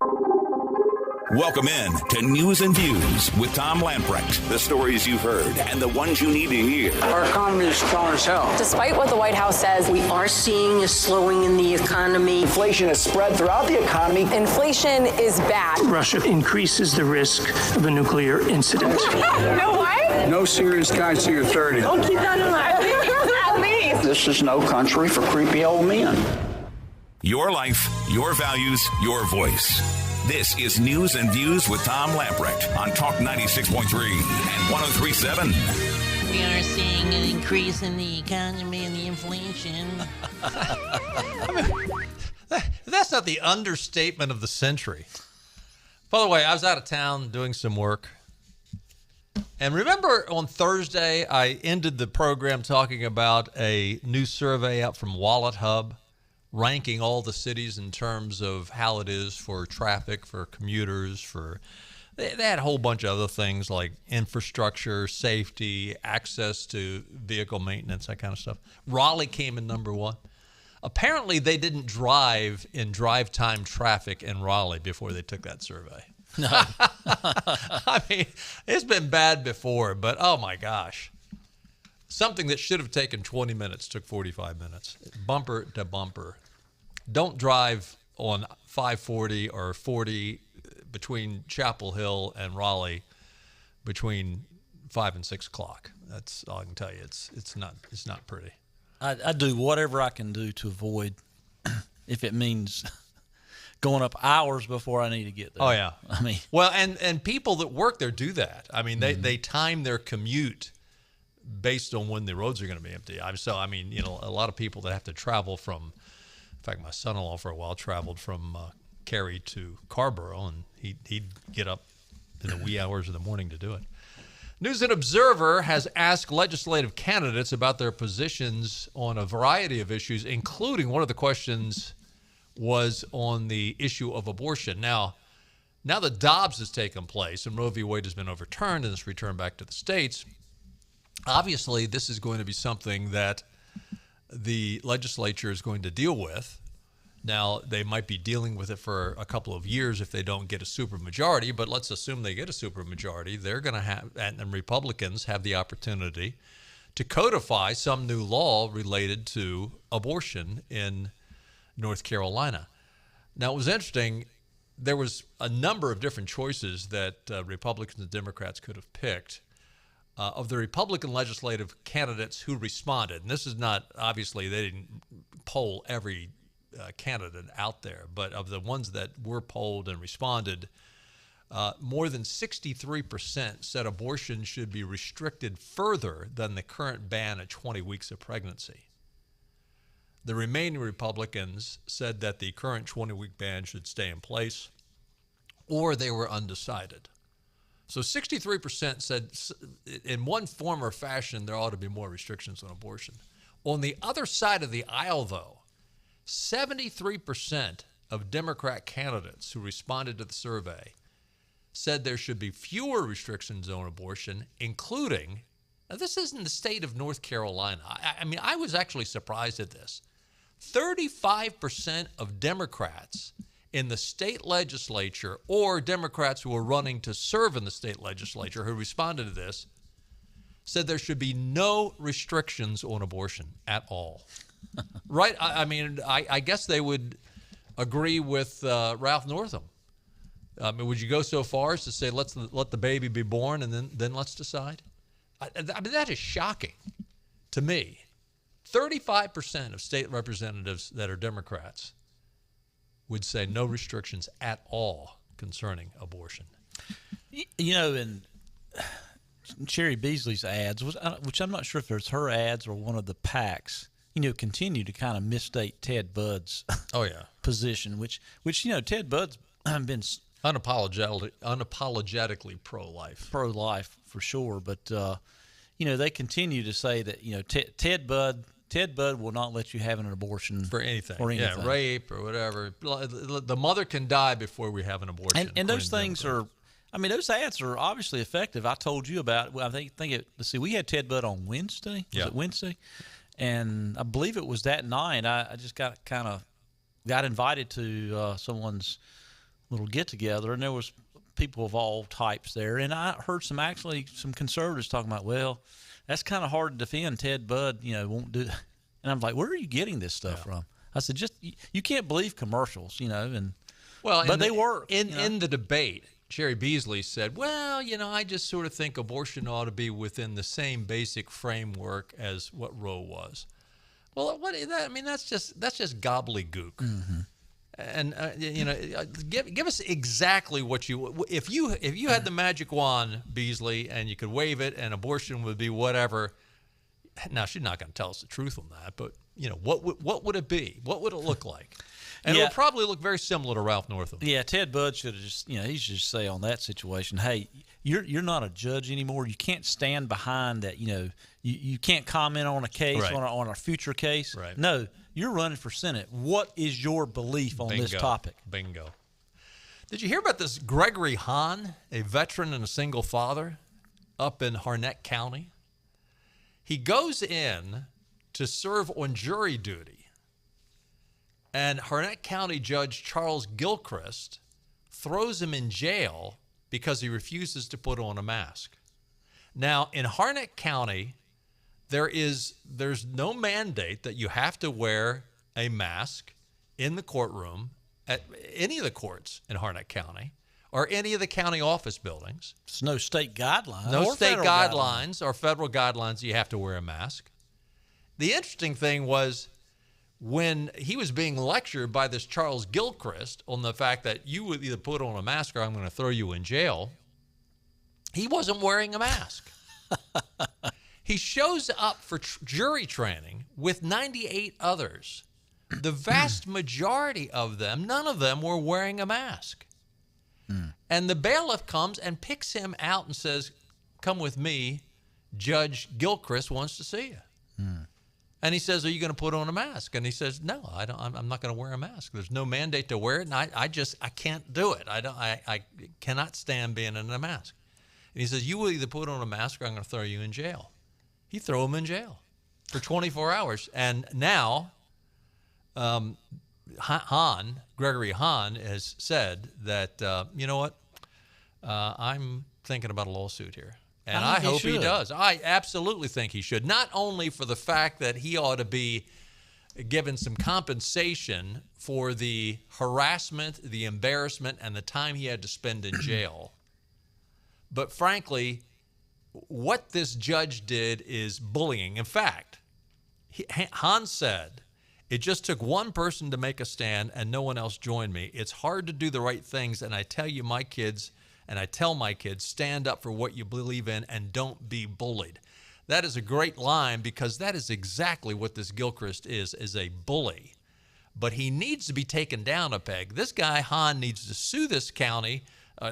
Welcome in to News and Views with Tom Lamprecht. The stories you've heard and the ones you need to hear. Our economy is strong as hell. Despite what the White House says, we are seeing a slowing in the economy. Inflation has spread throughout the economy. Inflation is bad. Russia increases the risk of a nuclear incident. No what? No serious guys to your 30. Don't keep that alive. At least. This is no country for creepy old men. Your life, your values, your voice. This is News and Views with Tom Lamprecht on Talk 96.3 and 103.7. We are seeing an increase in the economy and the inflation. That's not the understatement of the century. By the way, I was out of town doing some work. And remember on Thursday, I ended the program talking about a new survey out from Wallet Hub, ranking all the cities in terms of how it is for traffic, for commuters, they had a whole bunch of other things like infrastructure, safety, access to vehicle maintenance, that kind of stuff. Raleigh came in number one. Apparently, they didn't drive in drive time traffic in Raleigh before they took that survey. No. I mean, it's been bad before, but oh my gosh. Something that should have taken 20 minutes took 45 minutes, bumper to bumper. Don't drive on 540 or 40 between Chapel Hill and Raleigh between 5 and 6 o'clock. That's all I can tell you. It's not pretty. I do whatever I can do to avoid, if it means going up hours before I need to get there. Oh yeah. I mean, well, and people that work there do that. I mean, they time their commute based on when the roads are going to be empty. A lot of people that have to travel from, in fact, my son-in-law for a while traveled from Cary to Carborough, and he'd get up in the wee hours of the morning to do it. News and Observer has asked legislative candidates about their positions on a variety of issues, including one of the questions was on the issue of abortion. Now that Dobbs has taken place and Roe v. Wade has been overturned and it's returned back to the states, obviously, this is going to be something that the legislature is going to deal with. Now, they might be dealing with it for a couple of years if they don't get a supermajority, but let's assume they get a supermajority. They're going to have, and Republicans have the opportunity to codify some new law related to abortion in North Carolina. Now, it was interesting. There was a number of different choices that Republicans and Democrats could have picked. Of the Republican legislative candidates who responded, and this is not, obviously, they didn't poll every candidate out there, but of the ones that were polled and responded, more than 63% said abortion should be restricted further than the current ban at 20 weeks of pregnancy. The remaining Republicans said that the current 20-week ban should stay in place, or they were undecided. So 63% said in one form or fashion there ought to be more restrictions on abortion. On the other side of the aisle, though, 73% of Democrat candidates who responded to the survey said there should be fewer restrictions on abortion, including, now this is in the state of North Carolina. I was actually surprised at this. 35% of Democrats in the state legislature, or Democrats who are running to serve in the state legislature who responded to this, said there should be no restrictions on abortion at all. Right? I guess they would agree with Ralph Northam. Would you go so far as to say let the baby be born and then let's decide? That is shocking to me. 35% of state representatives that are Democrats would say no restrictions at all concerning abortion. You know, in Cherry Beasley's ads, which I'm not sure if it's her ads or one of the PACs, continue to kind of misstate Ted Budd's position, which Ted Budd's been unapologetically pro-life. Pro-life for sure, but they continue to say that Ted Budd will not let you have an abortion for anything. Yeah, rape or whatever. The mother can die before we have an abortion. And those things are, those ads are obviously effective. I told you about. Well, let's see, we had Ted Budd on Wednesday. Was it Wednesday? And I believe it was that night. I just got invited to someone's little get together, and there was people of all types there, and I heard some conservatives talking about, well, that's kind of hard to defend. Ted Budd, won't do. And I'm like, where are you getting this stuff from? I said, just you can't believe commercials, and but they work. In the debate, Jerry Beasley said, well, I just sort of think abortion ought to be within the same basic framework as what Roe was. Well, what is that? I mean, that's just gobbledygook. Mm-hmm. And give us exactly what if you had the magic wand, Beasley, and you could wave it, and abortion would be whatever. Now she's not going to tell us the truth on that, but what would it be? What would it look like? And it would probably look very similar to Ralph Northam. Yeah, Ted Budd should have just he should just say on that situation, hey, you're not a judge anymore. You can't stand behind that. You can't comment on a case on a future case. Right. No. You're running for Senate. What is your belief on this topic? Bingo. Did you hear about this Gregory Hahn, a veteran and a single father up in Harnett County? He goes in to serve on jury duty, and Harnett County Judge Charles Gilchrist throws him in jail because he refuses to put on a mask. Now, in Harnett County, there's no mandate that you have to wear a mask in the courtroom at any of the courts in Harnett County or any of the county office buildings. There's no state guidelines. No state guidelines or federal guidelines you have to wear a mask. The interesting thing was when he was being lectured by this Charles Gilchrist on the fact that you would either put on a mask or I'm going to throw you in jail, he wasn't wearing a mask. He shows up for jury training with 98 others. The vast majority of them, none of them were wearing a mask. And the bailiff comes and picks him out and says, come with me. Judge Gilchrist wants to see you. And he says, are you going to put on a mask? And he says, no, I'm not going to wear a mask. There's no mandate to wear it, and I can't do it. I cannot stand being in a mask. And he says, you will either put on a mask or I'm going to throw you in jail. He threw him in jail for 24 hours. And now Gregory Hahn has said that, you know what, I'm thinking about a lawsuit here. And I hope he does. I absolutely think he should. Not only for the fact that he ought to be given some compensation for the harassment, the embarrassment, and the time he had to spend in jail, but frankly, what this judge did is bullying. In fact, Hahn said, it just took one person to make a stand and no one else joined me. It's hard to do the right things, and I tell my kids, stand up for what you believe in and don't be bullied. That is a great line because that is exactly what this Gilchrist is a bully. But he needs to be taken down a peg. This guy, Hahn, needs to sue this county,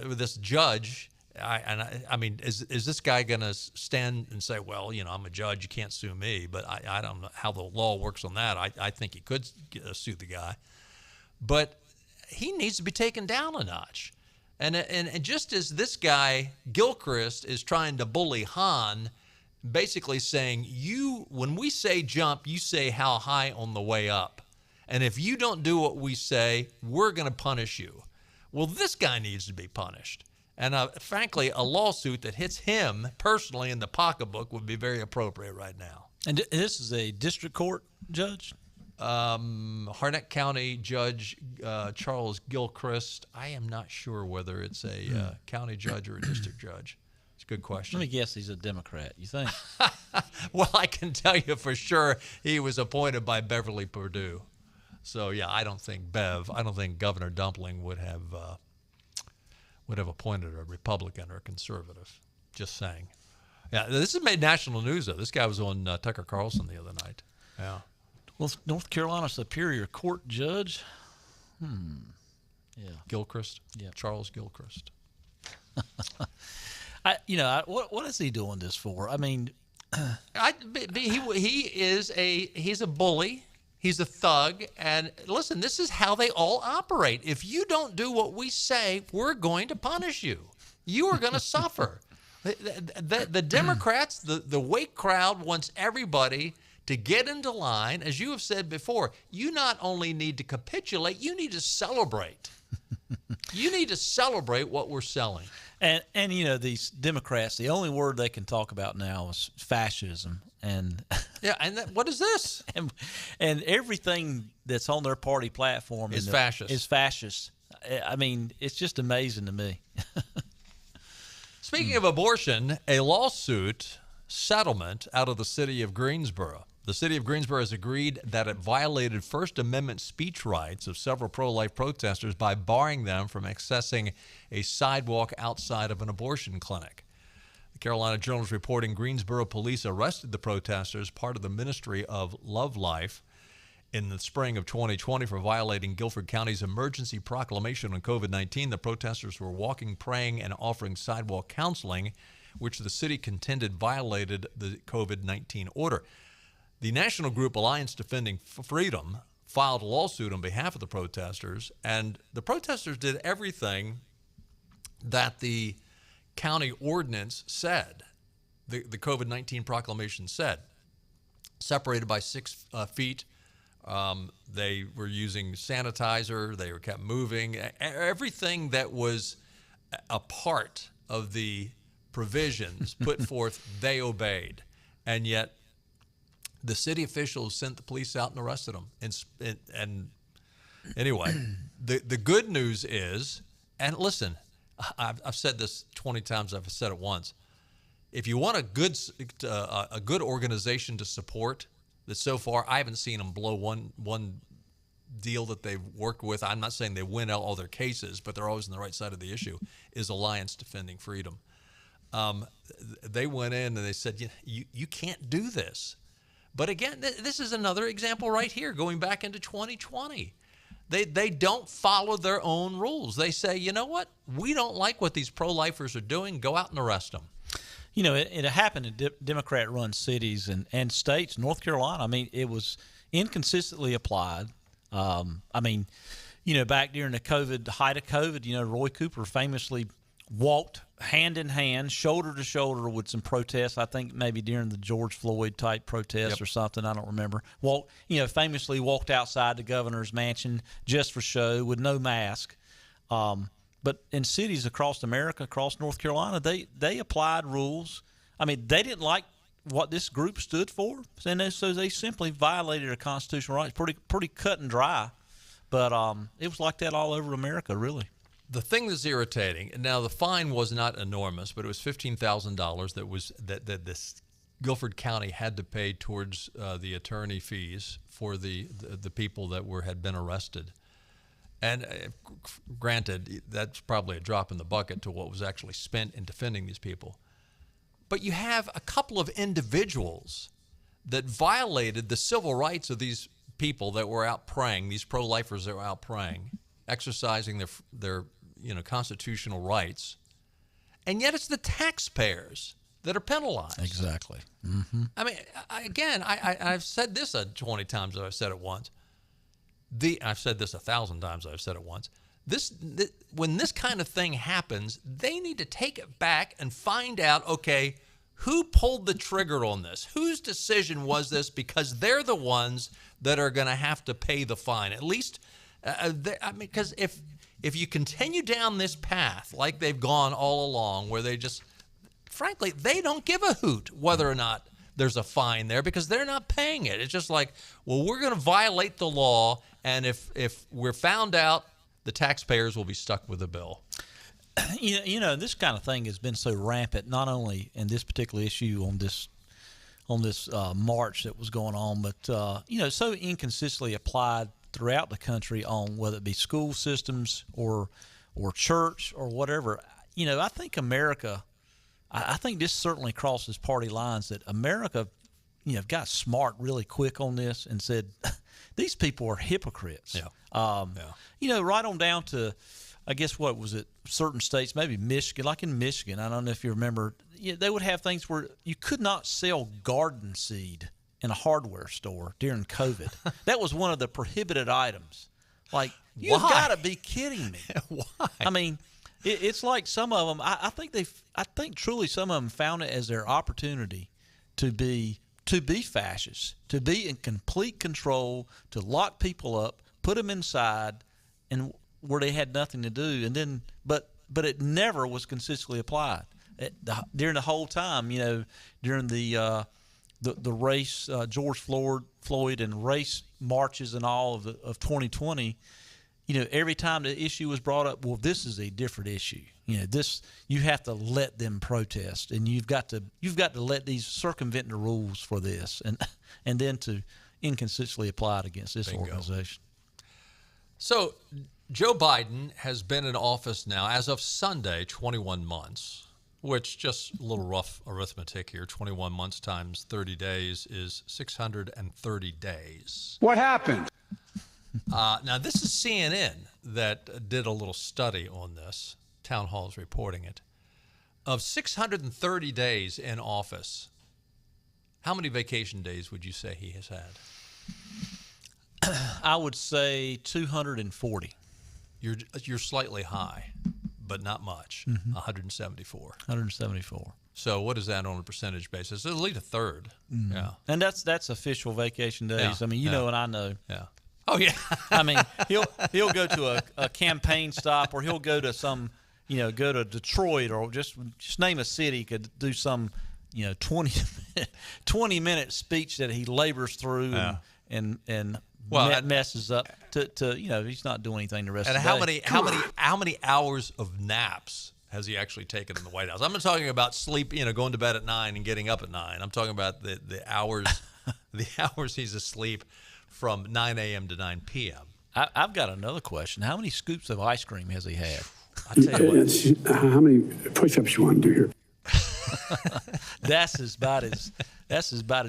this judge. I mean, is this guy going to stand and say, well, I'm a judge, you can't sue me, but I don't know how the law works on that. I think he could sue the guy. But he needs to be taken down a notch. And just as this guy, Gilchrist, is trying to bully Hahn, basically saying, when we say jump, you say how high on the way up. And if you don't do what we say, we're going to punish you. Well, this guy needs to be punished. And frankly, a lawsuit that hits him personally in the pocketbook would be very appropriate right now. And this is a district court judge? Harnett County Judge Charles Gilchrist. I am not sure whether it's a county judge or a district judge. It's a good question. Let me guess he's a Democrat, you think? Well, I can tell you for sure he was appointed by Beverly Perdue. So, yeah, I don't think Governor Dumpling would have appointed a Republican or a conservative. Just saying. Yeah, this has made national news, though. This guy was on Tucker Carlson the other night. Yeah. Well, North Carolina Superior Court judge. Yeah. Gilchrist. Yeah. Charles Gilchrist. What is he doing this for? I mean, he's a bully. He's a thug. And listen, this is how they all operate. If you don't do what we say, we're going to punish you. You are going to suffer. The Democrats, the Wake crowd wants everybody to get into line. As you have said before, you not only need to capitulate, you need to celebrate. You need to celebrate what we're selling. And you know, these Democrats, the only word they can talk about now is fascism. And yeah, and what is this? And everything that's on their party platform is fascist. Is fascist. I mean, it's just amazing to me. Speaking of abortion, a lawsuit settlement out of the city of Greensboro. The city of Greensboro has agreed that it violated First Amendment speech rights of several pro-life protesters by barring them from accessing a sidewalk outside of an abortion clinic. The Carolina Journal is reporting Greensboro police arrested the protesters, part of the Ministry of Love Life, in the spring of 2020 for violating Guilford County's emergency proclamation on COVID-19. The protesters were walking, praying, and offering sidewalk counseling, which the city contended violated the COVID-19 order. The national group Alliance Defending Freedom filed a lawsuit on behalf of the protesters, and the protesters did everything that the county ordinance said, the COVID-19 proclamation said. Separated by 6 feet, they were using sanitizer, they were kept moving. Everything that was a part of the provisions put forth, they obeyed. And yet the city officials sent the police out and arrested them. And anyway, the good news is, and listen, I've said this 20 times, I've said it once. If you want a good organization to support, that so far I haven't seen them blow one deal that they've worked with. I'm not saying they win all their cases, but they're always on the right side of the issue, is Alliance Defending Freedom. They went in and they said, you can't do this. But again, this is another example right here, going back into 2020. They don't follow their own rules. They say, you know what? We don't like what these pro-lifers are doing. Go out and arrest them. You know, it happened in Democrat-run cities and states. North Carolina, I mean, it was inconsistently applied. I mean, you know, back during the height of COVID, you know, Roy Cooper famously walked hand in hand, shoulder to shoulder with some protests. I think maybe during the George Floyd type protests or something. I don't remember. Famously walked outside the governor's mansion just for show with no mask. But in cities across America, across North Carolina, they applied rules. I mean, they didn't like what this group stood for, and so they simply violated their constitutional rights. Pretty cut and dry. But it was like that all over America, really. The thing that's irritating, now the fine was not enormous, but it was $15,000 that this Guilford County had to pay towards the attorney fees for the people that had been arrested. And granted, that's probably a drop in the bucket to what was actually spent in defending these people. But you have a couple of individuals that violated the civil rights of these people that were out praying, these pro-lifers that were out praying, exercising their constitutional rights, and yet it's the taxpayers that are penalized. Exactly. Mm-hmm. I mean, I've said this 20 times. I've said it once. I've said this 1,000 times. I've said it once. When this kind of thing happens, they need to take it back and find out, okay, who pulled the trigger on this? Whose decision was this? Because they're the ones that are going to have to pay the fine. At least, because if you continue down this path like they've gone all along, where they just, frankly, they don't give a hoot whether or not there's a fine there because they're not paying it. It's just like, well, we're going to violate the law, and if we're found out, the taxpayers will be stuck with the bill. You know, this kind of thing has been so rampant, not only in this particular issue on this march that was going on, but so inconsistently applied throughout the country on whether it be school systems or church or whatever. You know, I think I think this certainly crosses party lines, that America, got smart really quick on this and said, these people are hypocrites. Yeah. Right on down to, I guess, what was it, certain states, maybe Michigan, like in Michigan, I don't know if you remember, they would have things where you could not sell garden seed in a hardware store during COVID. That was one of the prohibited items. Like, you've got to be kidding me. Why? I mean, it's like some of them, I think truly some of them found it as their opportunity to be fascists, to be in complete control, to lock people up, put them inside, and where they had nothing to do, and then but it never was consistently applied during the whole time. During the race, George Floyd and race marches and all of 2020. Every time the issue was brought up, well, this is a different issue. This, you have to let them protest, and you've got to let these circumvent the rules for this, and then to inconsistently apply it against this organization. So Joe Biden has been in office now, as of Sunday, 21 months, which, just a little rough arithmetic here, 21 months times 30 days is 630 days. What happened? Now, this is CNN that did a little study on this. Town Hall's reporting it. Of 630 days in office, how many vacation days would you say he has had? I would say 240. You're slightly high, but not much. 174. 174. So what is that on a percentage basis? At least a third. Yeah. And that's official vacation days. Yeah. I mean, you know, and I know. Yeah. Oh yeah. I mean, he'll go to a campaign stop, or he'll go to some, go to Detroit, or just name a city. Could do some, 20-minute speech that he labors through and messes up to he's not doing anything the rest of the day. And how many hours of naps has he actually taken in the White House? I'm not talking about sleep, going to bed at 9 and getting up at 9. I'm talking about the hours the hours he's asleep from 9 a.m. to 9 p.m. I've got another question. How many scoops of ice cream has he had? I tell you what. How many push-ups you want to do here? That's about as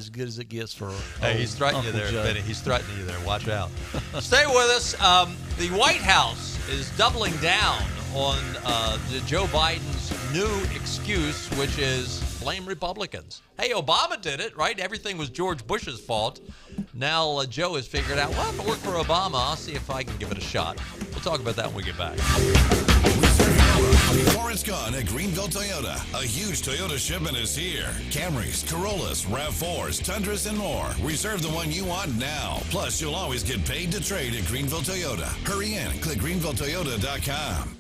good as it gets for. Hey, he's threatening you there, Benny. He's threatening you there. Watch out. Stay with us. The White House is doubling down on Joe Biden's new excuse, which is blame Republicans. Hey, Obama did it, right? Everything was George Bush's fault. Now Joe has figured out, well, if it worked for Obama, I'll see if I can give it a shot. We'll talk about that when we get back. Before it's gone at Greenville Toyota, a huge Toyota shipment is here. Camrys, Corollas, RAV4s, Tundras, and more. Reserve the one you want now. Plus, you'll always get paid to trade at Greenville Toyota. Hurry in. Click greenvilletoyota.com.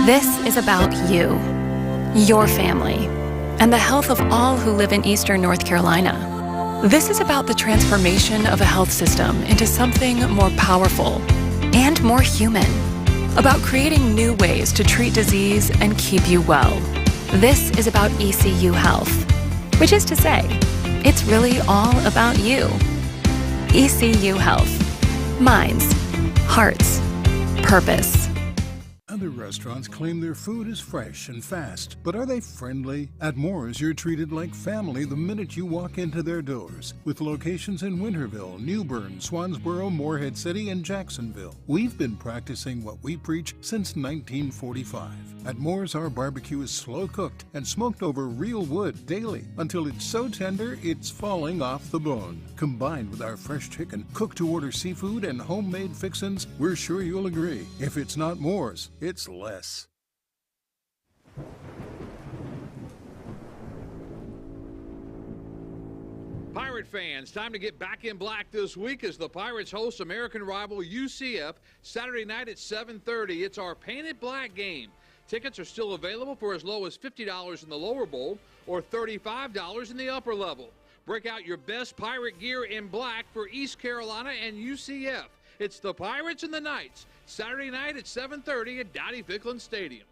This is about you, your family, and the health of all who live in Eastern North Carolina. This is about the transformation of a health system into something more powerful and more human, about creating new ways to treat disease and keep you well. This is about ECU Health, which is to say, it's really all about you. ECU Health. Minds, hearts, purpose. Other restaurants claim their food is fresh and fast, but are they friendly? At Moore's, you're treated like family the minute you walk into their doors. With locations in Winterville, Newbern, Swansboro, Morehead City, and Jacksonville. We've been practicing what we preach since 1945. At Moore's, our barbecue is slow cooked and smoked over real wood daily until it's so tender it's falling off the bone. Combined with our fresh chicken, cooked-to-order seafood, and homemade fixins, we're sure you'll agree. If it's not Moore's, it's less. Pirate fans, time to get back in black this week as the Pirates host American rival UCF Saturday night at 7:30. It's our Painted Black game. Tickets are still available for as low as $50 in the lower bowl or $35 in the upper level. Break out your best Pirate gear in black for East Carolina and UCF. It's the Pirates and the Knights, Saturday night at 7:30 at Dowdy Ficklen Stadium.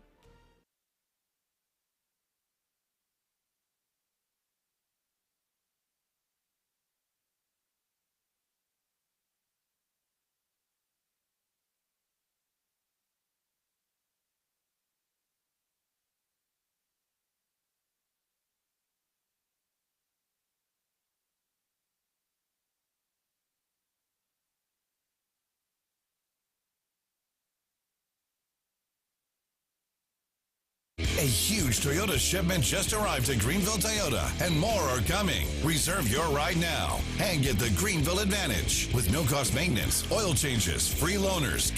A huge Toyota shipment just arrived at Greenville Toyota, and more are coming. Reserve your ride now and get the Greenville Advantage with no-cost maintenance, oil changes, free loaners.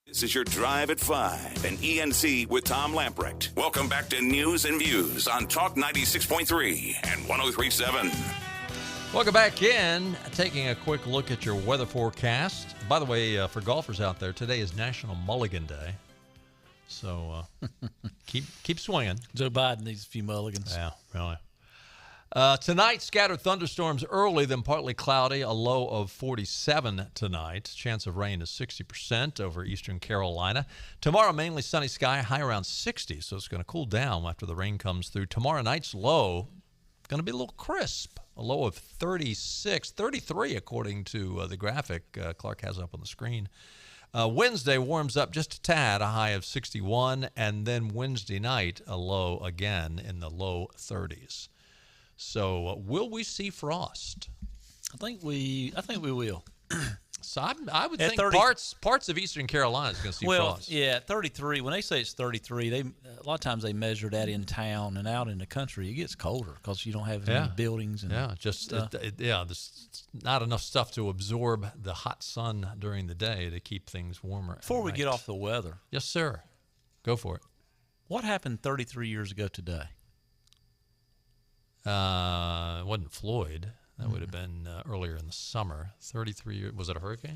This is your Drive at 5 and ENC with Tom Lamprecht. Welcome back to News and Views on Talk 96.3 and 103.7. Welcome back in. Taking a quick look at your weather forecast. By the way, for golfers out there, today is National Mulligan Day. So keep swinging. Joe Biden needs a few mulligans. Yeah, really. Tonight, scattered thunderstorms early, then partly cloudy, a low of 47 tonight. Chance of rain is 60% over eastern Carolina. Tomorrow, mainly sunny sky, high around 60, so it's going to cool down after the rain comes through. Tomorrow night's low going to be a little crisp, a low of 33 according to the graphic Clark has up on the screen. Wednesday warms up just a tad, a high of 61, and then Wednesday night a low again in the low 30s. So will we see frost? I think we will. So I would think 30, parts of eastern Carolina is going to see frost. Yeah, 33. When they say it's 33, a lot of times they measure that in town, and out in the country it gets colder because you don't have any buildings. And there's not enough stuff to absorb the hot sun during the day to keep things warmer. Before we get off the weather, yes, sir, go for it. What happened 33 years ago today? It wasn't Floyd. That would have been earlier in the summer. 33 years. Was it a hurricane?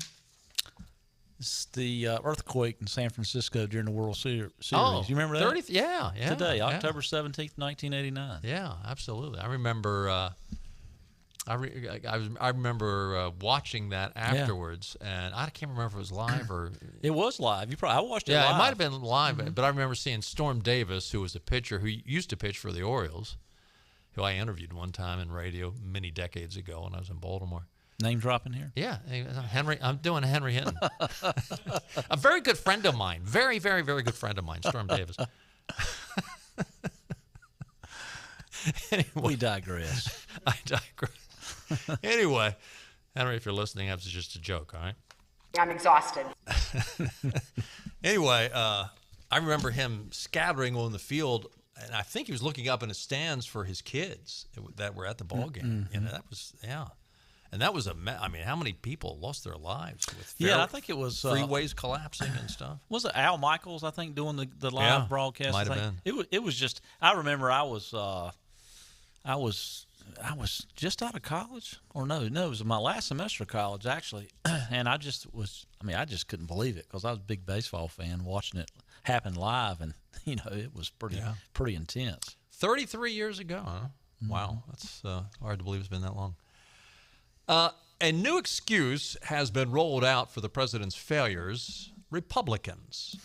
It's the earthquake in San Francisco during the World Series. Oh, you remember that? Yeah. Today, October 17th, 1989. Yeah, absolutely. I remember. I remember watching that afterwards, and I can't remember if it was live or. It was live. I watched it live. Yeah, it might have been live, but I remember seeing Storm Davis, who was a pitcher who used to pitch for the Orioles, who I interviewed one time in radio many decades ago when I was in Baltimore. Name dropping here? Yeah, Henry. I'm doing Henry Hinton. A very good friend of mine. Very, very, very good friend of mine, Storm Davis. Anyway, we digress. I digress. Anyway, Henry, if you're listening, that was just a joke, all right? I'm exhausted. Anyway, I remember him scattering on the field, and I think he was looking up in the stands for his kids that were at the ball game. You know, that was and that was I mean, how many people lost their lives with I think it was freeways collapsing and stuff. Was it Al Michaels? I think doing the live broadcast. Might have been. It was just. I remember I was just out of college, or no, it was my last semester of college actually, and I just couldn't believe it because I was a big baseball fan watching it happen live, and it was pretty intense. 33 years ago, huh? Mm-hmm. Wow, that's hard to believe it's been that long. A new excuse has been rolled out for the president's failures: Republicans.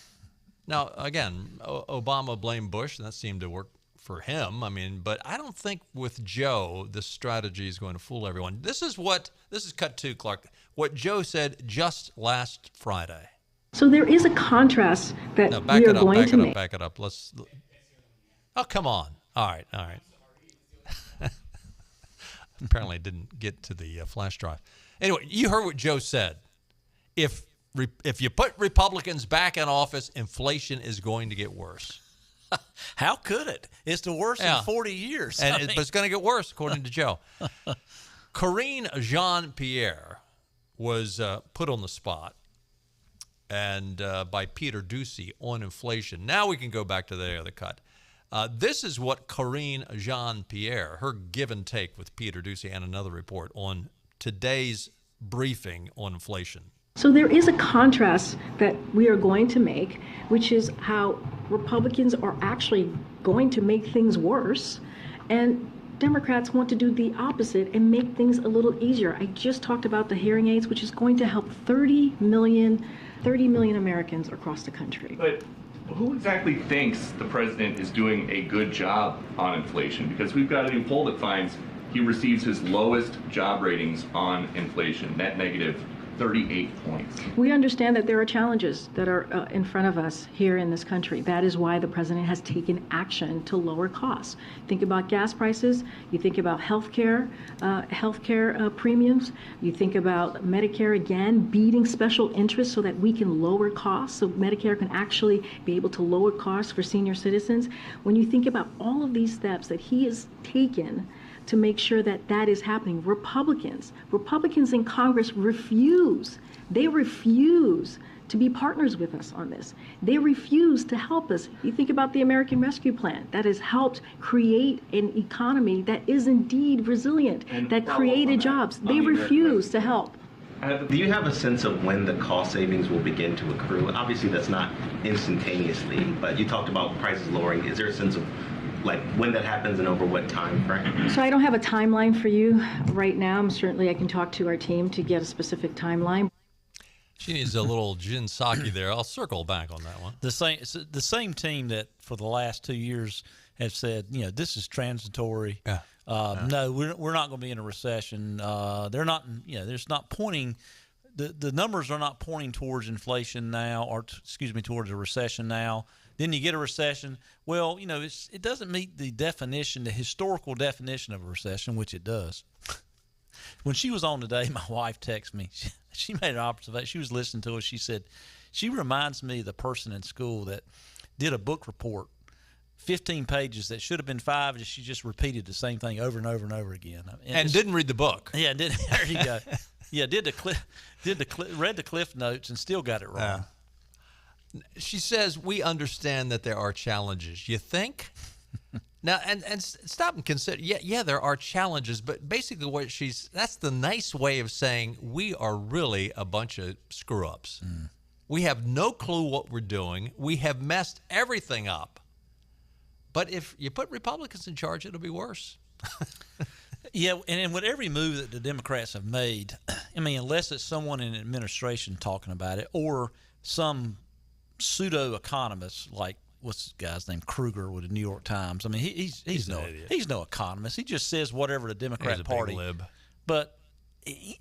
Now, again, Obama blamed Bush, and that seemed to work for him. I mean, but I don't think with Joe this strategy is going to fool everyone. This is cut to, Clark, what Joe said just last Friday. So there is a contrast that we are going to make. Back it up. Oh, come on. All right. Apparently it didn't get to the flash drive. Anyway, you heard what Joe said. If you put Republicans back in office, inflation is going to get worse. How could it? It's the worst in 40 years. But it's going to get worse, according to Joe. Karine Jean-Pierre was put on the spot and by Peter Doocy on inflation. Now we can go back to the other cut. This is what Karine Jean-Pierre, her give and take with Peter Doocy and another report on today's briefing on inflation. So there is a contrast that we are going to make, which is how Republicans are actually going to make things worse, and Democrats want to do the opposite and make things a little easier. I just talked about the hearing aids, which is going to help 30 million Americans across the country. But who exactly thinks the president is doing a good job on inflation? Because we've got a new poll that finds he receives his lowest job ratings on inflation, net negative 38 points. We understand that there are challenges that are in front of us here in this country. That is why the president has taken action to lower costs. Think about gas prices. You think about healthcare premiums. You think about Medicare, again, beating special interests so that we can lower costs, so Medicare can actually be able to lower costs for senior citizens. When you think about all of these steps that he has taken to make sure that that is happening, Republicans in Congress refuse to be partners with us on this. They refuse to help us. You think about the American Rescue Plan that has helped create an economy that is indeed resilient, that created jobs. They refuse to help. Do you have a sense of when the cost savings will begin to accrue? Obviously, that's not instantaneously, but you talked about prices lowering. Is there a sense of when that happens and over what time frame? So I don't have a timeline for you right now. Certainly I can talk to our team to get a specific timeline. She needs a little gin sake there. I'll circle back on that one. The same team that for the last 2 years have said, this is transitory. No, we're not going to be in a recession. They're not. There's not pointing. The numbers are not pointing towards inflation now, or towards a recession now. Then you get a recession. Well, it doesn't meet the definition, the historical definition of a recession, which it does. When she was on today, my wife texted me. She made an observation. She was listening to us. She said, she reminds me of the person in school that did a book report, 15 pages that should have been 5, and she just repeated the same thing over and over and over again. And didn't read the book. Yeah, there you go. Yeah, read the Cliff Notes and still got it wrong. She says, we understand that there are challenges. You think? Now, and stop and consider, yeah, there are challenges, but basically that's the nice way of saying we are really a bunch of screw-ups. We have no clue what we're doing. We have messed everything up. But if you put Republicans in charge, it'll be worse. Yeah, and with every move that the Democrats have made, unless it's someone in administration talking about it or some pseudo-economist like, what's this guy's name, Kruger with the New York Times. He's no economist. He just says whatever the Democrat Party. Big lib. But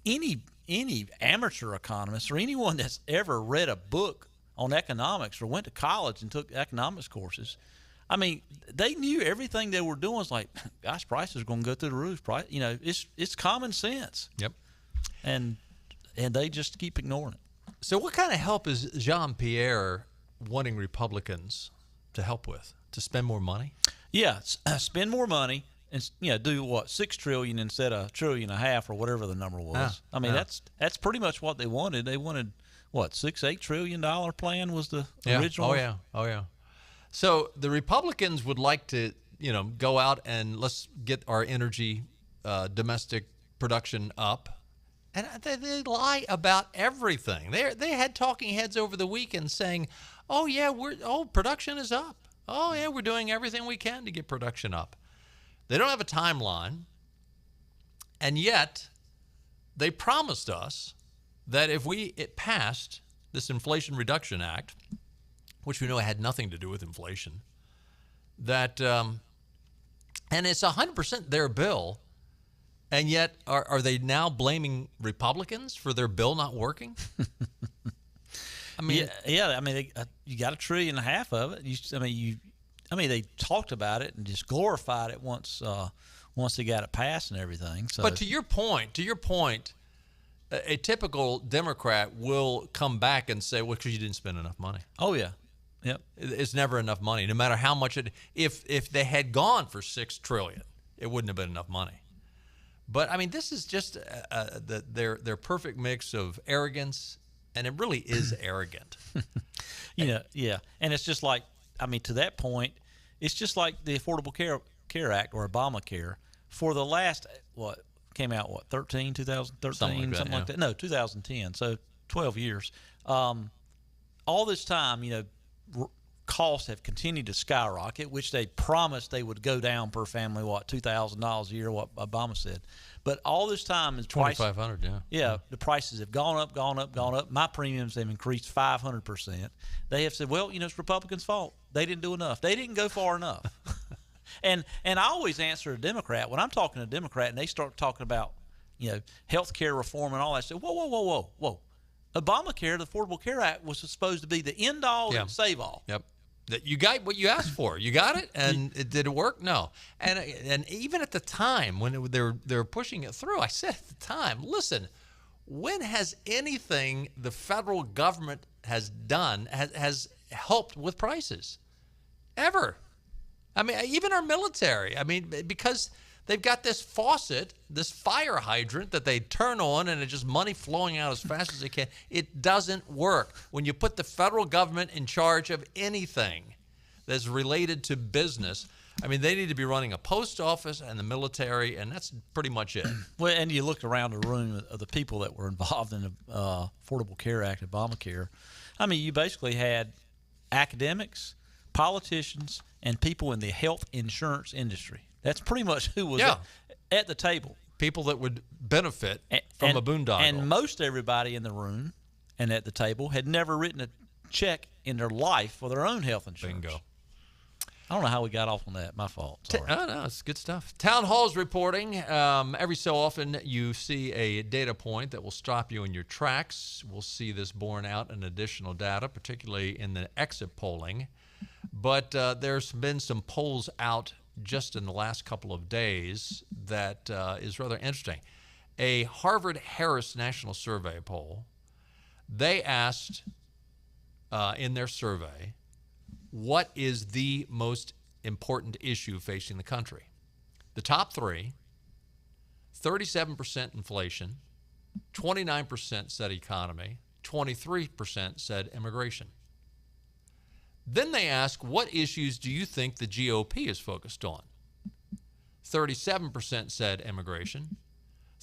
any amateur economist or anyone that's ever read a book on economics or went to college and took economics courses, they knew everything they were doing was like, gosh, prices are going to go through the roof. It's common sense. Yep. And they just keep ignoring it. So what kind of help is Jean-Pierre wanting Republicans to help with? To spend more money? Yeah, spend more money and do what, $6 trillion instead of $1.5 trillion or whatever the number was. That's pretty much what they wanted. They wanted what, $6-8 trillion plan was the original. Oh yeah. So the Republicans would like to go out and let's get our energy domestic production up. And they lie about everything. They had talking heads over the weekend saying, production is up. Oh, yeah, we're doing everything we can to get production up. They don't have a timeline, and yet they promised us that if it passed this Inflation Reduction Act, which we know had nothing to do with inflation, that and it's 100% their bill. And yet, are they now blaming Republicans for their bill not working? You got $1.5 trillion of it. They talked about it and just glorified it once they got it passed and everything. So, but to your point, a typical Democrat will come back and say, "Well, because you didn't spend enough money." Oh yeah, yep. It's never enough money, no matter how much it. If they had gone for $6 trillion, it wouldn't have been enough money. But this is just their perfect mix of arrogance, and it really is arrogant. Yeah, and it's just like to that point, it's just like the Affordable Care Act or Obamacare for the last 2013, something like that. No, 2010. So 12 years. All this time, costs have continued to skyrocket, which they promised they would go down per family, $2,000 a year, what Obama said. But all this time is $2,500, yeah, the prices have gone up. My premiums have increased 500%. They have said, well, it's Republicans' fault. They didn't do enough. They didn't go far enough. and I always answer a Democrat when I'm talking to a Democrat and they start talking about health care reform and all that stuff. Whoa. Obamacare, the Affordable Care Act, was supposed to be the end all and save all. Yep. That you got what you asked for. You got it, and did it work? No. And even at the time when they were pushing it through, I said at the time, listen, when has anything the federal government has done has helped with prices? Ever? I mean, even our military. I mean, because they've got this faucet, this fire hydrant that they turn on, and it's just money flowing out as fast as they can. It doesn't work. When you put the federal government in charge of anything that's related to business, I mean, they need to be running a post office and the military, and that's pretty much it. Well, and you look around the room of the people that were involved in the Affordable Care Act, Obamacare. I mean, you basically had academics, politicians, and people in the health insurance industry. That's pretty much who was at the table. People that would benefit from a boondoggle. And most everybody in the room and at the table had never written a check in their life for their own health insurance. Bingo. I don't know how we got off on that. My fault. Sorry. No, it's good stuff. Town Hall's reporting. Every so often you see a data point that will stop you in your tracks. We'll see this borne out in additional data, particularly in the exit polling. But there's been some polls out just in the last couple of days that is rather interesting. A Harvard-Harris National Survey poll, they asked in their survey, what is the most important issue facing the country? The top three, 37% inflation, 29% said economy, 23% said immigration. Then they ask, what issues do you think the GOP is focused on? 37% said immigration,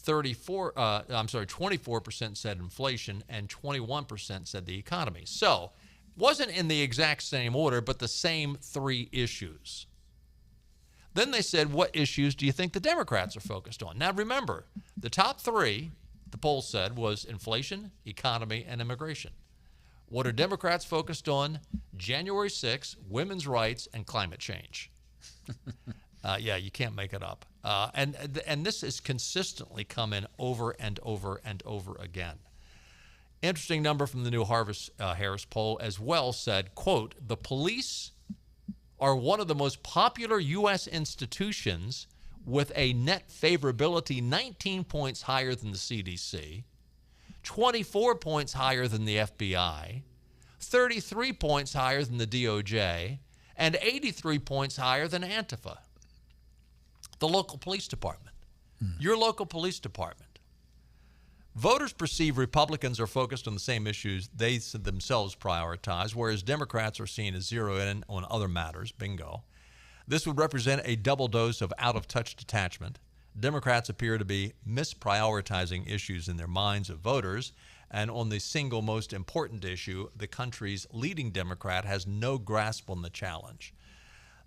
24% said inflation, and 21% said the economy. So, wasn't in the exact same order, but the same three issues. Then they said, what issues do you think the Democrats are focused on? Now remember, the top three, the poll said, was inflation, economy, and immigration. What are Democrats focused on? January 6th, women's rights, and climate change. You can't make it up. And this is consistently come in over and over and over again. Interesting number from the new Harris poll as well said, quote, the police are one of the most popular U.S. institutions with a net favorability 19 points higher than the CDC, 24 points higher than the FBI, 33 points higher than the DOJ, and 83 points higher than Antifa. The local police department. Your local police department. Voters perceive Republicans are focused on the same issues they themselves prioritize, whereas Democrats are seen as zeroed in on other matters. Bingo. This would represent a double dose of out-of-touch detachment. Democrats appear to be misprioritizing issues in their minds of voters, and on the single most important issue, the country's leading Democrat has no grasp on the challenge.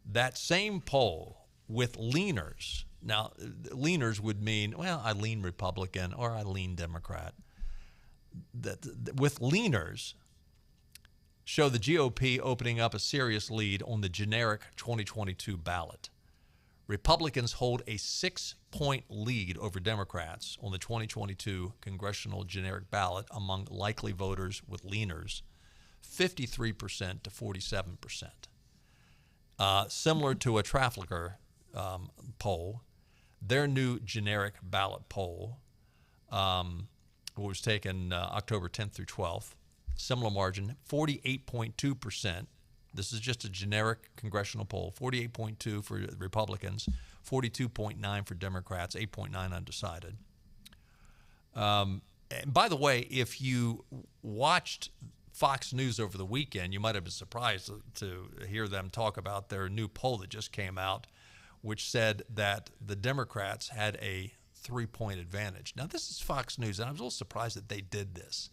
That same poll with leaners. Now, leaners would mean, well, I lean Republican or I lean Democrat. With leaners, show the GOP opening up a serious lead on the generic 2022 ballot. Republicans hold a 6-point lead over Democrats on the 2022 congressional generic ballot among likely voters with leaners, 53% to 47%. Similar to a Trafalgar poll, their new generic ballot poll was taken October 10th through 12th. Similar margin, 48.2%. This is just a generic congressional poll. 48.2 for Republicans, 42.9 for Democrats, 8.9 undecided. And by the way, if you watched Fox News over the weekend, you might have been surprised to hear them talk about their new poll that just came out, which said that the Democrats had a 3-point advantage. Now, this is Fox News, and I was a little surprised that they did this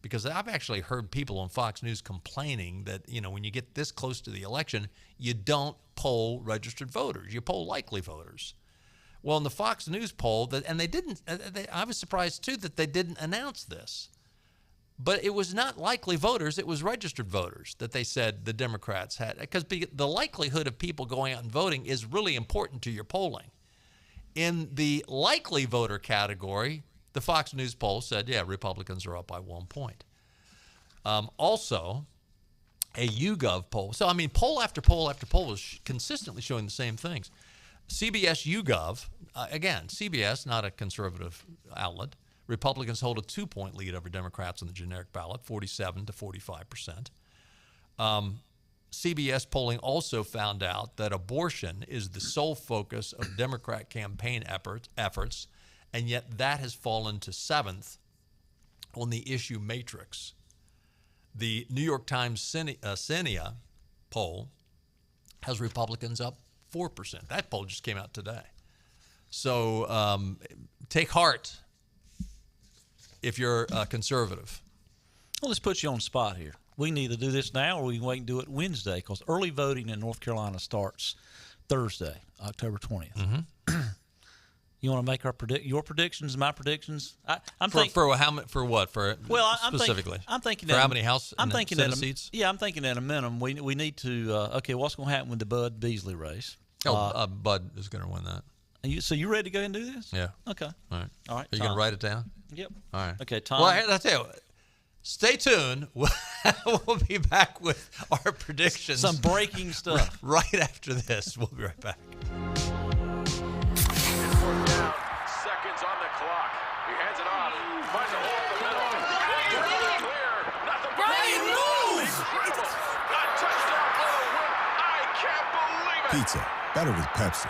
because I've actually heard people on Fox News complaining that, when you get this close to the election, you don't poll registered voters. You poll likely voters. Well, in the Fox News poll, I was surprised, too, that they didn't announce this. But it was not likely voters, it was registered voters that they said the Democrats had. Because the likelihood of people going out and voting is really important to your polling. In the likely voter category, the Fox News poll said, yeah, Republicans are up by 1 point. Also, a YouGov poll. So, I mean, poll after poll after poll is consistently showing the same things. CBS YouGov, again, CBS, not a conservative outlet. Republicans hold a 2-point lead over Democrats on the generic ballot, 47 to 45%. CBS polling also found out that abortion is the sole focus of Democrat campaign efforts, and yet that has fallen to 7th on the issue matrix. The New York Times Cenia poll has Republicans up 4%. That poll just came out today. So take heart if you're a conservative. Well, let's put you on the spot here. We can either do this now or we can wait and do it Wednesday because early voting in North Carolina starts Thursday, October 20th. Mm-hmm. You want to make your predictions, my predictions? For what? Specifically? I'm thinking for how many House and Senate seats? Yeah, I'm thinking at a minimum we need to. Okay, what's going to happen with the Bud Beasley race? Bud is going to win that. So you ready to go ahead and do this? Yeah. Okay. All right. Are you going to write it down? Yep. All right. Okay, Tom. Well, I'll tell you what. Stay tuned. We'll be back with our predictions. Some breaking stuff. Right after this. We'll be right back. Seconds on the clock. He hands it off. Finds a hole in the middle. Clear. Nothing but incredible. A touchdown for the win. I can't believe it. Pizza. Better with Pepsi.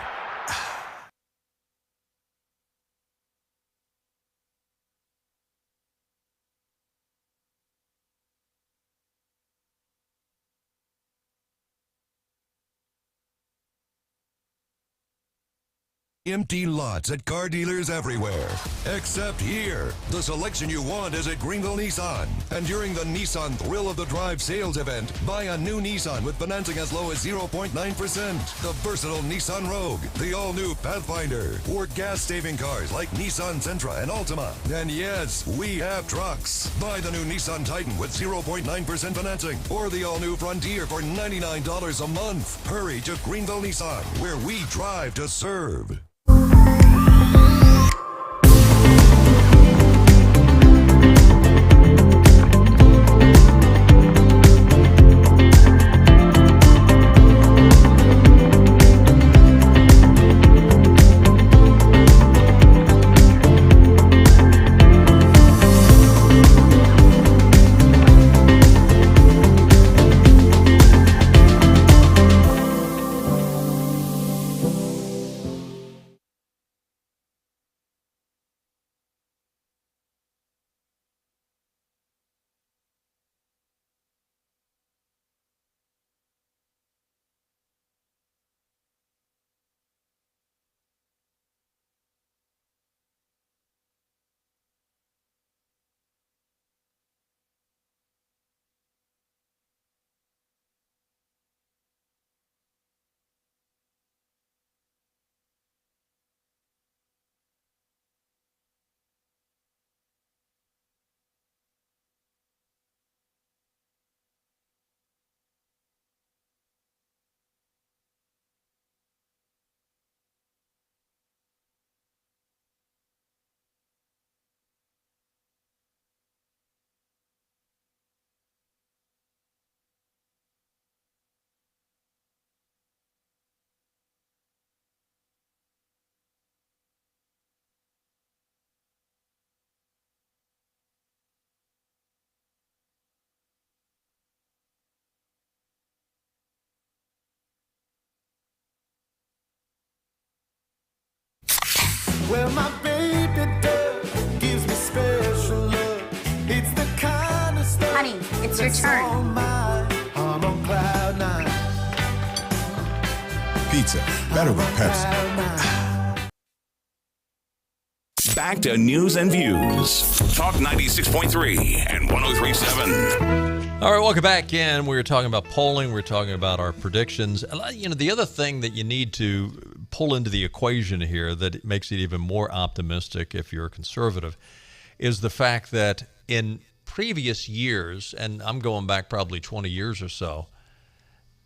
Empty lots at car dealers everywhere, except here. The selection you want is at Greenville Nissan. And during the Nissan Thrill of the Drive sales event, buy a new Nissan with financing as low as 0.9%. The versatile Nissan Rogue, the all-new Pathfinder, or gas-saving cars like Nissan Sentra and Altima. And yes, we have trucks. Buy the new Nissan Titan with 0.9% financing, or the all-new Frontier for $99 a month. Hurry to Greenville Nissan, where we drive to serve. Well, my baby doll gives me special love. It's the kind of stuff. Honey, it's your turn. I'm on cloud nine. Pizza. Better with Pepsi. Back to news and views. Talk 96.3 and 103.7. All right, welcome back in. We were talking about polling. We're talking about our predictions. You know, the other thing that you need to pull into the equation here that makes it even more optimistic if you're a conservative is the fact that in previous years, and I'm going back probably 20 years or so,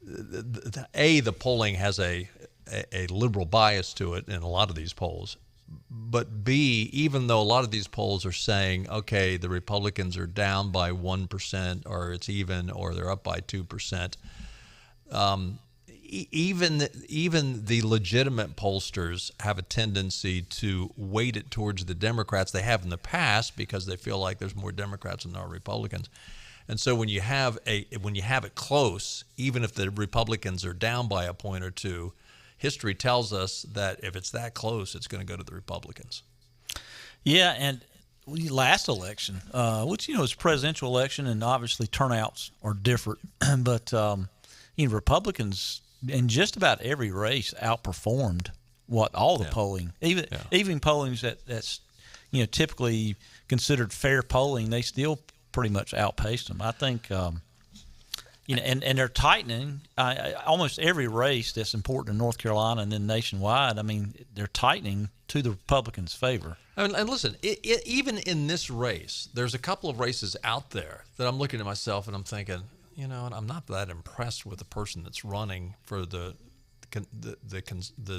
the polling has a a liberal bias to it in a lot of these polls. But B, even though a lot of these polls are saying, okay, the Republicans are down by 1% or it's even or they're up by 2%, even the legitimate pollsters have a tendency to weight it towards the Democrats. They have in the past because they feel like there's more Democrats than there are Republicans. And so when you have it close, even if the Republicans are down by a point or two, history tells us that if it's that close, it's going to go to the Republicans. Yeah, and last election, which is a presidential election, and obviously turnouts are different, but Republicans in just about every race outperformed what all the polling, even polling that's typically considered fair polling, they still pretty much outpaced them. I think. And they're tightening. Almost every race that's important in North Carolina and then nationwide, they're tightening to the Republicans' favor. And listen, even in this race, there's a couple of races out there that I'm looking at myself and I'm thinking, I'm not that impressed with the person that's running for the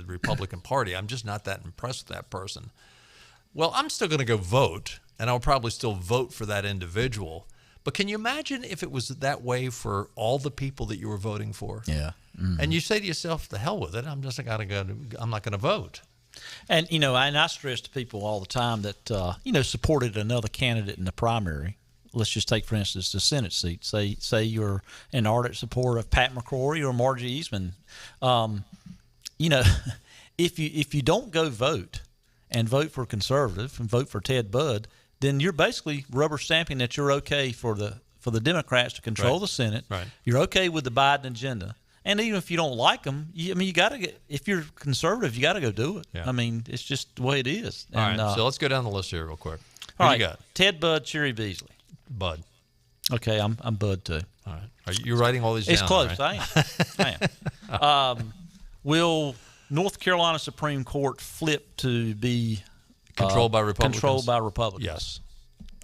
Republican Party. I'm just not that impressed with that person. Well, I'm still going to go vote, and I'll probably still vote for that individual. But can you imagine if it was that way for all the people that you were voting for? Yeah. Mm-hmm. And you say to yourself, the hell with it. I'm not going to vote. And, and I stress to people all the time that, supported another candidate in the primary. Let's just take, for instance, the Senate seat. Say you're an ardent supporter of Pat McCrory or Margie Eastman. If you don't go vote and vote for conservative and vote for Ted Budd, then you're basically rubber stamping that you're okay for the Democrats to control the Senate. Right. You're okay with the Biden agenda. And even if you don't like them, you got to get. If you're conservative, you got to go do it. Yeah. It's just the way it is. All right. So let's go down the list here real quick. Who you got? Ted Budd, Cherry Beasley. Bud. Okay, I'm Bud too. All right. Are you writing all these down? It's close. Right? I am. Will North Carolina Supreme Court flip to be controlled by Republicans? Controlled by Republicans. Yes.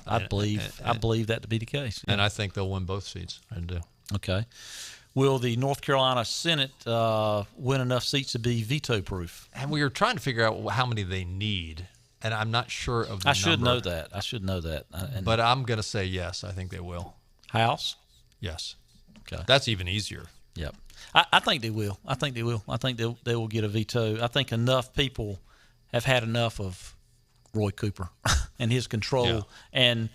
I believe that to be the case. And I think they'll win both seats. I do. Okay. Will the North Carolina Senate win enough seats to be veto-proof? And we were trying to figure out how many they need, and I'm not sure of the number. I should know that. But I'm going to say yes. I think they will. House? Yes. Okay. That's even easier. Yep. I think they will. I think they will get a veto. I think enough people have had enough of Roy Cooper and his control, and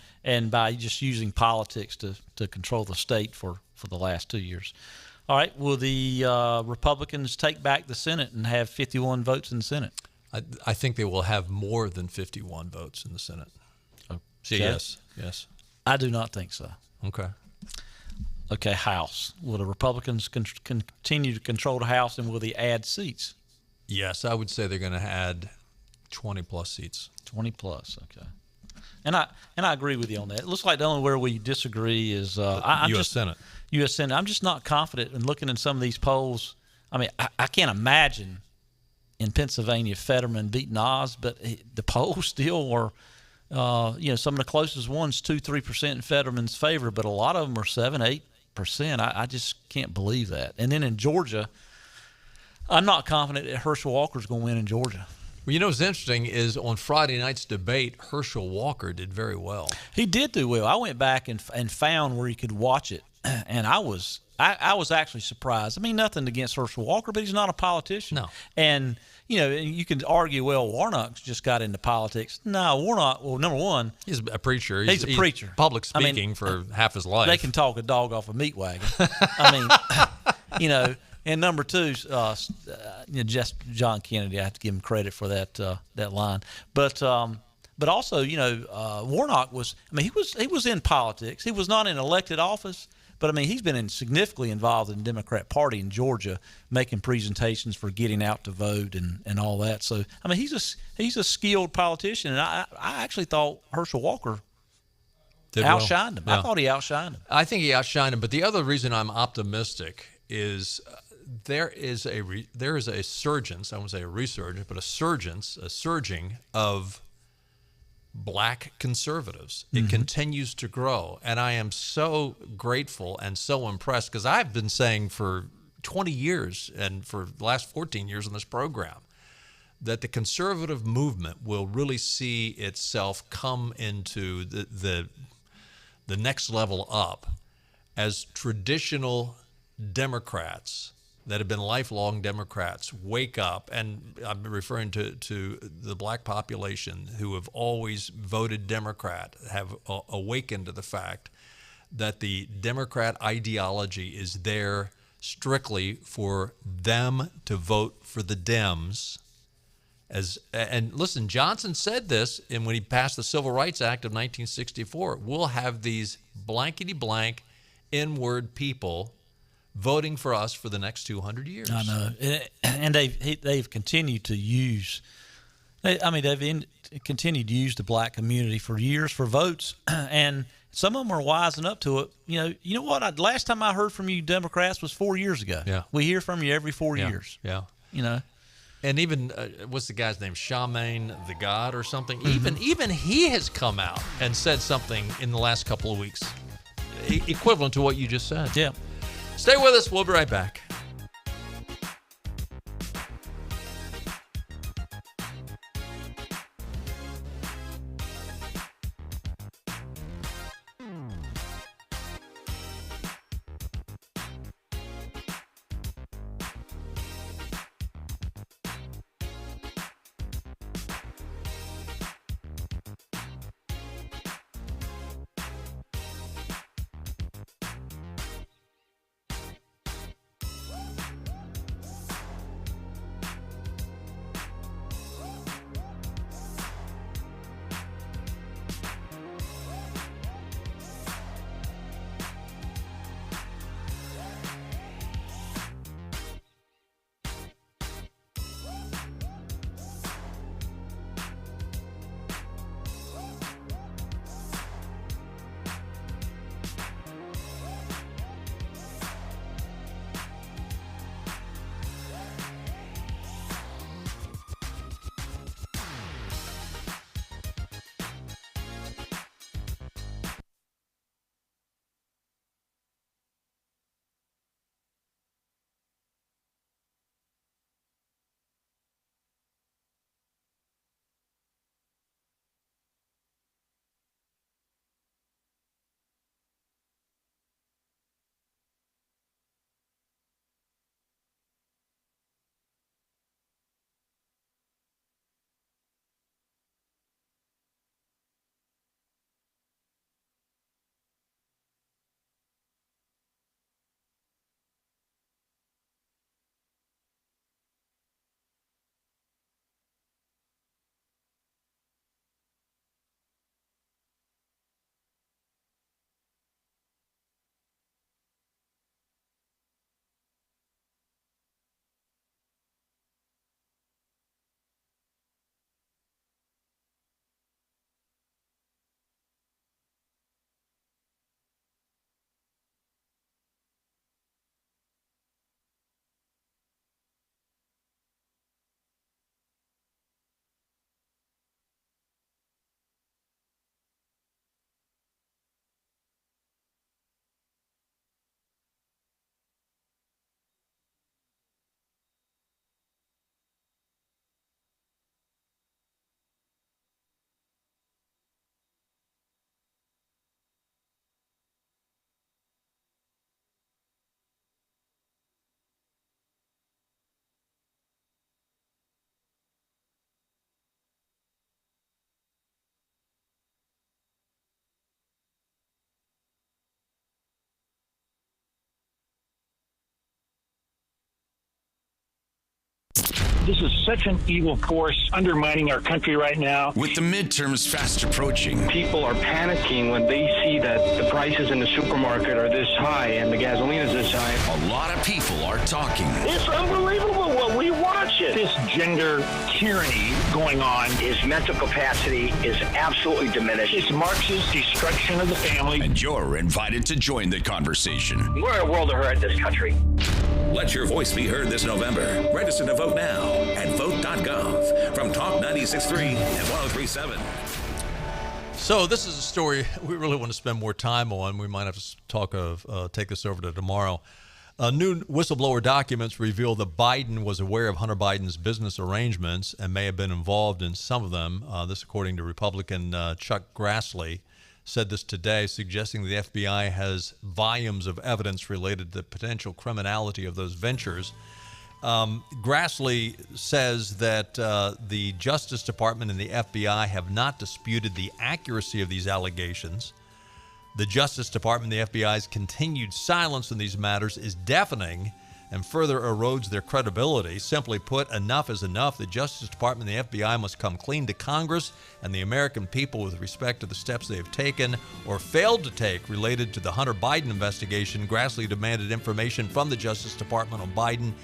by just using politics to control the state for the last 2 years. All right. Will the Republicans take back the Senate and have 51 votes in the Senate? I think they will have more than 51 votes in the Senate. Okay. So yes. I do not think so. Okay. Okay, House. Will the Republicans continue to control the House, and will they add seats? Yes, I would say they're going to add 20-plus seats. 20-plus, okay. And I agree with you on that. It looks like the only where we disagree is U.S. Senate. U.S. Senate. I'm just not confident in looking in some of these polls. I can't imagine in Pennsylvania Fetterman beating Oz, but the polls still are some of the closest ones 2-3% in Fetterman's favor, but a lot of them are 7-8%. I just can't believe that. And then in Georgia, I'm not confident that Herschel Walker's going to win in Georgia. Well, what's interesting is on Friday night's debate, Herschel Walker did very well. He did do well. I went back and found where you could watch it, and I was actually surprised. Nothing against Herschel Walker, but he's not a politician. No. And, you can argue, well, Warnock's just got into politics. No, Warnock, well, number one, he's a preacher. He's a preacher. Public speaking for half his life. They can talk a dog off a meat wagon. And number two, just John Kennedy. I have to give him credit for that line. But also, Warnock was. He was in politics. He was not in elected office, but he's been significantly involved in the Democrat Party in Georgia, making presentations for getting out to vote and all that. So he's a skilled politician, and I actually thought Herschel Walker outshined him. Yeah. I thought he outshined him. I think he outshined him. But the other reason I'm optimistic is there is a surgence. I won't say a resurgence, but a surging of black conservatives. It continues to grow, and I am so grateful and so impressed because I've been saying for 20 years and for the last 14 years on this program, that the conservative movement will really see itself come into the next level up as traditional Democrats that have been lifelong Democrats wake up, and I'm referring to the black population who have always voted Democrat, have awakened to the fact that the Democrat ideology is there strictly for them to vote for the Dems. And listen, Johnson said this when he passed the Civil Rights Act of 1964. We'll have these blankety-blank N-word people voting for us for the next 200 years. I know, and they've continued to use. They've continued to use the black community for years for votes, and some of them are wising up to it. You know what? Last time I heard from you Democrats was 4 years ago. Yeah, we hear from you every 4 years. Yeah, you know. And even what's the guy's name? Charmaine the God or something. Mm-hmm. Even he has come out and said something in the last couple of weeks, equivalent to what you just said. Yeah. Stay with us. We'll be right back. This is such an evil force undermining our country right now. With the midterms fast approaching, people are panicking when they see that the prices in the supermarket are this high and the gasoline is this high. A lot of people are talking. It's unbelievable what we watch it. This gender tyranny going on. His mental capacity is absolutely diminished. It's Marx's destruction of the family. And you're invited to join the conversation. We're in a world of hurt in this country. Let your voice be heard this November. Register to vote now at vote.gov from Talk 96.3 and 103.7. So this is a story we really want to spend more time on. We might have to take this over to tomorrow. New whistleblower documents reveal that Biden was aware of Hunter Biden's business arrangements and may have been involved in some of them. This, according to Republican Chuck Grassley, said this today, suggesting the FBI has volumes of evidence related to the potential criminality of those ventures. Grassley says that the Justice Department and the FBI have not disputed the accuracy of these allegations. The Justice Department and the FBI's continued silence in these matters is deafening and further erodes their credibility. Simply put, enough is enough. The Justice Department and the FBI must come clean to Congress and the American people with respect to the steps they have taken or failed to take related to the Hunter Biden investigation. Grassley demanded information from the Justice Department on Biden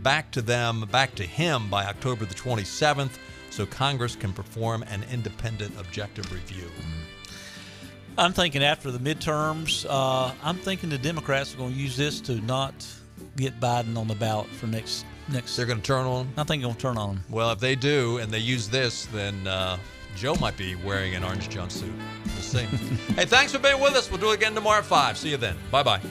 back to him by October the 27th so Congress can perform an independent, objective review. I'm thinking after the midterms, I'm thinking the Democrats are going to use this to not get Biden on the ballot for next. They're going to turn on him? I think they're going to turn on him. Well, if they do and they use this, then Joe might be wearing an orange jumpsuit. We'll see. Hey, thanks for being with us. We'll do it again tomorrow at 5. See you then. Bye-bye.